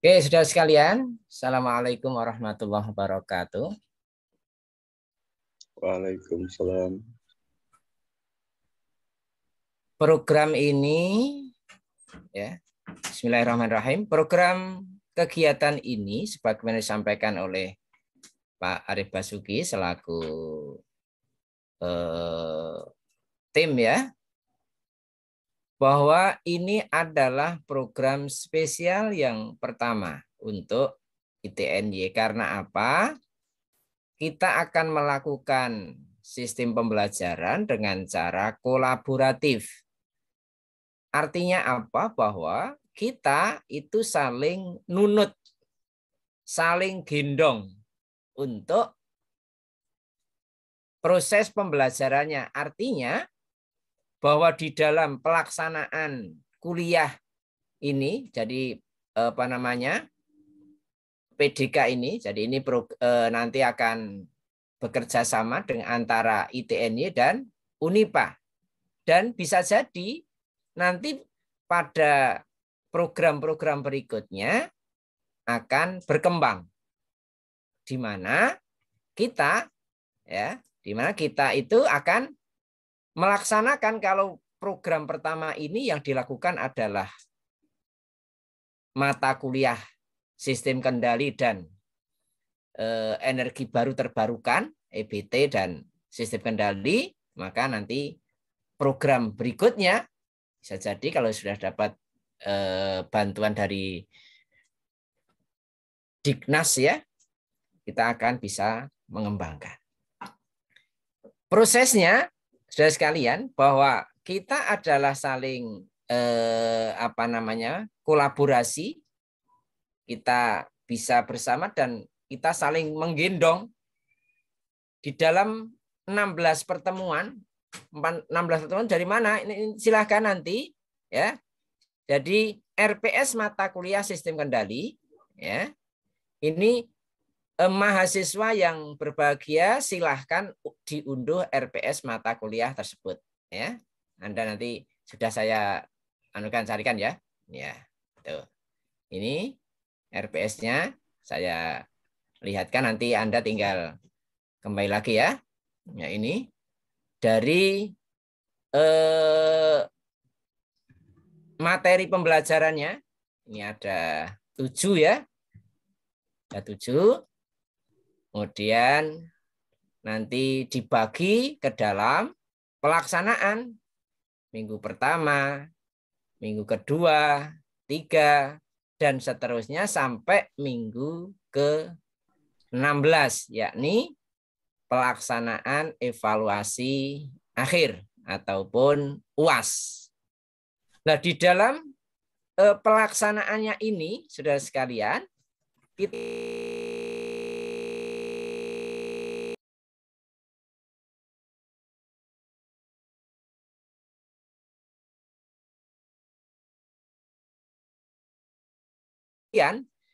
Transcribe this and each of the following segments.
Oke, saudara sekalian, Assalamualaikum warahmatullahi wabarakatuh. Waalaikumsalam. Program ini, ya, Bismillahirrahmanirrahim. Program kegiatan ini, sebagaimana disampaikan oleh Pak Arif Basuki selaku tim, ya, bahwa ini adalah program spesial yang pertama untuk ITNY. Karena apa? Kita akan melakukan sistem pembelajaran dengan cara kolaboratif. Artinya apa? Bahwa kita itu saling nunut, saling gendong untuk proses pembelajarannya. Artinya bahwa di dalam pelaksanaan kuliah ini, jadi apa namanya, PDK ini, jadi ini nanti akan bekerja sama dengan antara ITNY dan Unipa. Dan bisa jadi nanti pada program-program berikutnya akan berkembang, di mana kita, ya, di mana kita itu akan melaksanakan, kalau program pertama ini yang dilakukan adalah mata kuliah sistem kendali dan energi baru terbarukan, EBT dan sistem kendali, maka nanti program berikutnya bisa jadi kalau sudah dapat bantuan dari Dignas, ya, kita akan bisa mengembangkan. Prosesnya, saudara sekalian, bahwa kita adalah saling apa namanya, kolaborasi, kita bisa bersama dan kita saling menggendong di dalam 16 pertemuan. 16 pertemuan dari mana? Ini silahkan nanti, ya. Jadi RPS mata kuliah sistem kendali, ya. Ini mahasiswa yang berbahagia silahkan diunduh RPS mata kuliah tersebut, ya. Anda nanti sudah saya carikan, ya. Ya, tuh. Ini RPS-nya saya lihatkan, nanti Anda tinggal kembali lagi, ya. Ya, ini dari materi pembelajarannya. Ini ada 7, ya. Ada 7. Kemudian nanti dibagi ke dalam pelaksanaan minggu pertama, minggu kedua, 3, dan seterusnya sampai minggu ke-16, yakni pelaksanaan evaluasi akhir ataupun UAS. Nah, di dalam pelaksanaannya ini, saudara sekalian,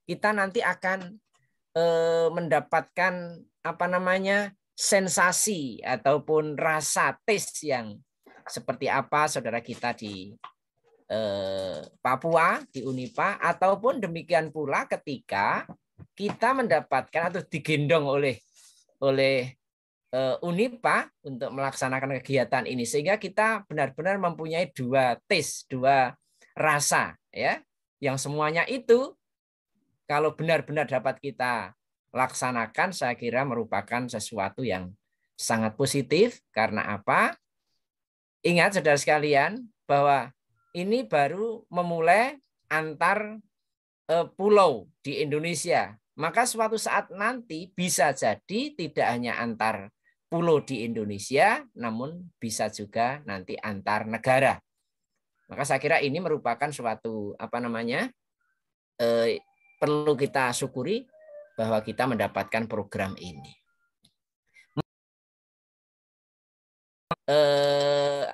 kita nanti akan mendapatkan apa namanya, sensasi ataupun rasa tes yang seperti apa saudara kita di Papua, di Unipa, ataupun demikian pula ketika kita mendapatkan atau digendong oleh Unipa untuk melaksanakan kegiatan ini, sehingga kita benar-benar mempunyai 2 tes, 2 rasa, ya, yang semuanya itu kalau benar-benar dapat kita laksanakan, saya kira merupakan sesuatu yang sangat positif. Karena apa? Ingat saudara sekalian, bahwa ini baru memulai antar pulau di Indonesia. Maka suatu saat nanti bisa jadi tidak hanya antar pulau di Indonesia, namun bisa juga nanti antar negara. Maka saya kira ini merupakan suatu apa namanya, perlu kita syukuri bahwa kita mendapatkan program ini.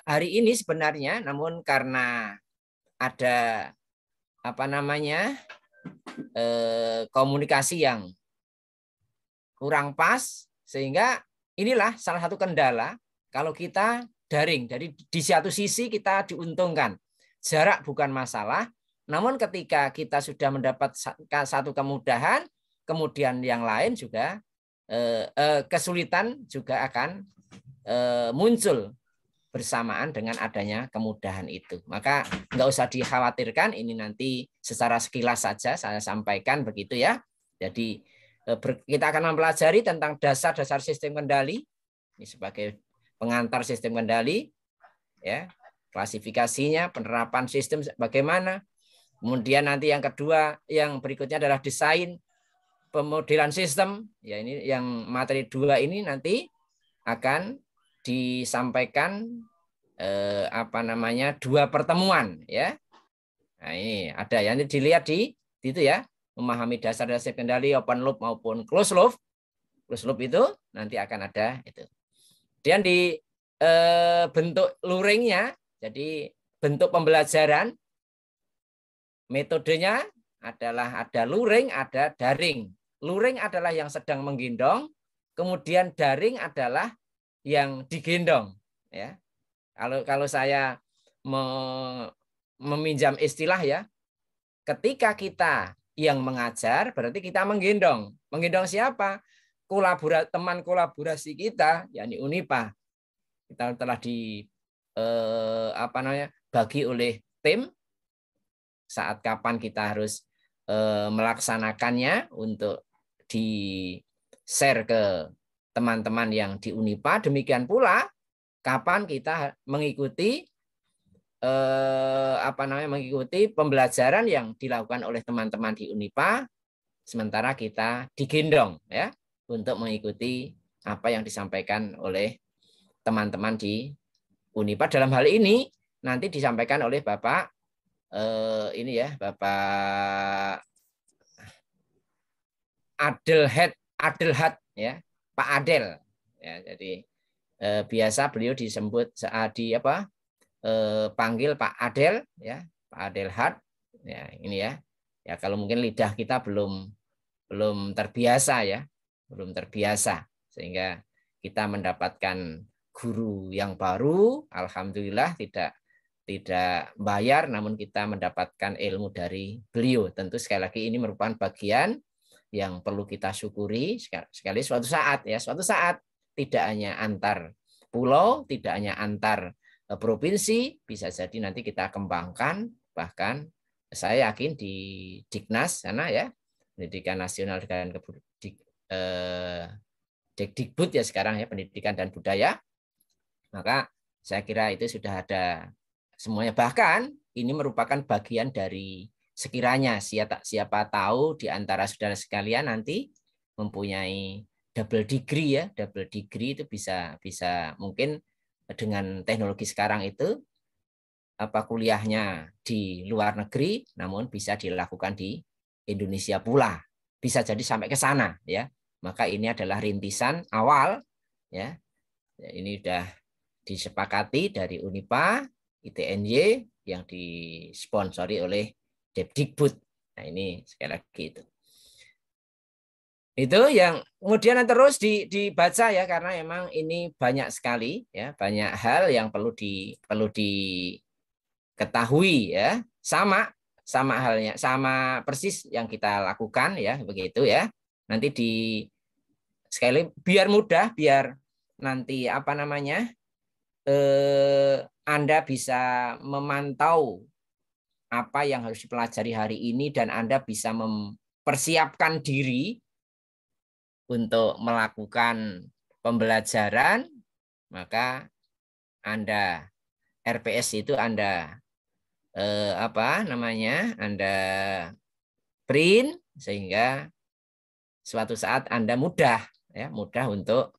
Hari ini sebenarnya, namun karena ada apa namanya, komunikasi yang kurang pas, sehingga inilah salah satu kendala kalau kita daring. Jadi di satu sisi kita diuntungkan, jarak bukan masalah, Namun ketika kita sudah mendapat satu kemudahan, kemudian yang lain juga kesulitan juga akan muncul bersamaan dengan adanya kemudahan itu. Maka nggak usah dikhawatirkan, ini nanti secara sekilas saja saya sampaikan begitu ya. Jadi kita akan mempelajari tentang dasar-dasar sistem kendali, ini sebagai pengantar sistem kendali, ya, klasifikasinya, penerapan sistem bagaimana. Kemudian nanti yang kedua, yang berikutnya adalah desain pemodelan sistem. Ya, ini yang materi 2 ini nanti akan disampaikan apa namanya 2 pertemuan ya. Nah, ini ada ya, ini dilihat di itu ya, memahami dasar-dasar kendali open loop maupun close loop. Close loop itu nanti akan ada itu. Kemudian di bentuk luringnya, jadi bentuk pembelajaran, metodenya adalah ada luring, ada daring. Luring adalah yang sedang menggendong, kemudian daring adalah yang digendong. Ya, kalau saya meminjam istilah ya, ketika kita yang mengajar berarti kita menggendong. Menggendong siapa? Teman kolaborasi kita, yakni Unipa. Kita telah bagi oleh tim saat kapan kita harus melaksanakannya untuk di-share ke teman-teman yang di Unipa. Demikian pula kapan kita mengikuti mengikuti pembelajaran yang dilakukan oleh teman-teman di Unipa, sementara kita digendong ya untuk mengikuti apa yang disampaikan oleh teman-teman di Unipa. Dalam hal ini nanti disampaikan oleh Bapak Bapak Adelhat ya, Pak Adel ya. Jadi biasa beliau disebut panggil Pak Adel ya, Pak Adelhat ya, ini ya. Ya kalau mungkin lidah kita belum terbiasa ya, belum terbiasa, sehingga kita mendapatkan guru yang baru, alhamdulillah tidak bayar, namun kita mendapatkan ilmu dari beliau. Tentu sekali lagi ini merupakan bagian yang perlu kita syukuri sekali suatu saat ya, suatu saat tidak hanya antar pulau, tidak hanya antar provinsi, bisa jadi nanti kita kembangkan, bahkan saya yakin di Diknas sana ya, Pendidikan Nasional dan Dikbud ya sekarang ya, Pendidikan dan Budaya, maka saya kira itu sudah ada semuanya. Bahkan ini merupakan bagian dari sekiranya siapa tahu di antara saudara sekalian nanti mempunyai double degree ya, double degree itu bisa mungkin dengan teknologi sekarang itu kuliahnya di luar negeri, namun bisa dilakukan di Indonesia pula, bisa jadi sampai ke sana ya. Maka ini adalah rintisan awal ya. Ini sudah disepakati dari Unipa, ITNY yang disponsori oleh Depdikbud. Nah ini sekali lagi itu yang kemudian terus dibaca ya, karena memang ini banyak sekali ya, banyak hal yang perlu diketahui ya, sama halnya, sama persis yang kita lakukan ya, begitu ya. Nanti sekali biar mudah, biar nanti Anda bisa memantau apa yang harus dipelajari hari ini, dan Anda bisa mempersiapkan diri untuk melakukan pembelajaran. Maka Anda RPS itu Anda Anda print, sehingga suatu saat Anda mudah untuk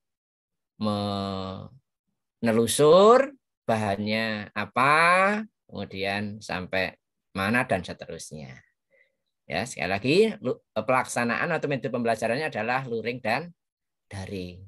menelusur bahannya apa, kemudian sampai mana dan seterusnya. Ya, sekali lagi pelaksanaan atau metode pembelajarannya adalah luring dan daring.